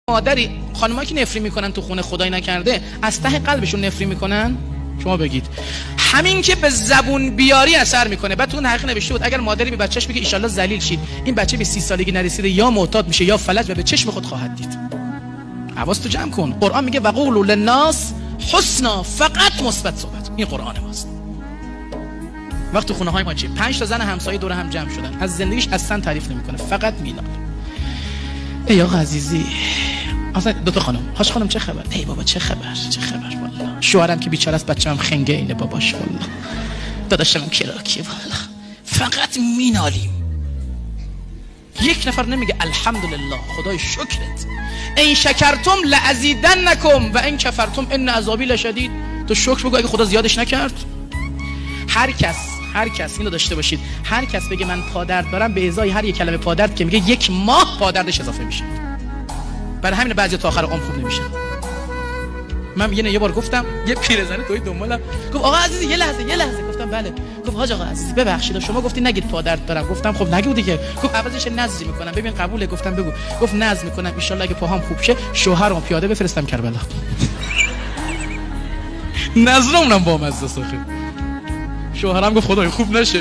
مادری خانمایی که نفرین میکنن تو خونه خدای نکرده از ته قلبشون نفرین میکنن، شما بگید. همین که به زبون بیاری اثر میکنه. بعد تو اون حقیقت نوشته بود اگر مادری به بچهش بگه ان شاءالله ذلیل شید، این بچه به 30 سالگی نرسیده یا معتاد میشه یا فلج و به چشم خود خواهد دید. حواستو جمع کن. قرآن میگه وقولوا للناس حسنا، فقط مثبت صحبت. این قرآن ماست. وقت خونه های ما چی؟ 5 تا زن همسایه دور هم جمع شدن، از زندگیش اصلا تعریف نمیکنه، فقط میناله. ای آقا عزیزی، اصلا دو تا خانم، هاش خانم چه خبر؟ ای بابا چه خبر؟ چه خبر والله. شوهرم که بیچاره است، بچه‌م خنگه اینه باباش والله. داداشم کراکی والله. فقط مینالیم. یک نفر نمیگه الحمدلله خدای شکرت. این شکرتم لازیدنکم و این کفرتم ان عذابی لشدید. تو شکر بگو اگه خدا زیادش نکرد. هر کس اینو داشته باشید، هر کس بگه من پادرد دارم، به ازای هر یک کلمه پادرد که میگه 1 ماه پادردش اضافه میشه. برای همین بعضی تا آخر عمر خوب نمیشه. من یه بار گفتم یه پیرزنه توی دنبالم گفت آقا عزیز یه لحظه. گفتم بله. گفت حاج آقا عزیز ببخشید شما گفتی نگید پادرد دارم. گفتم خب نگو دیگه. گفت عوضش نذر میکنم. ببین قبوله؟ گفتم بگو. گفت نذر میکنم ان شاءالله اگه پاهام خوب شه شوهرم پیاده بفرستم کربلا. نذرمونم با مزه ساخه. شوهرم گفت خدای خوب نشه.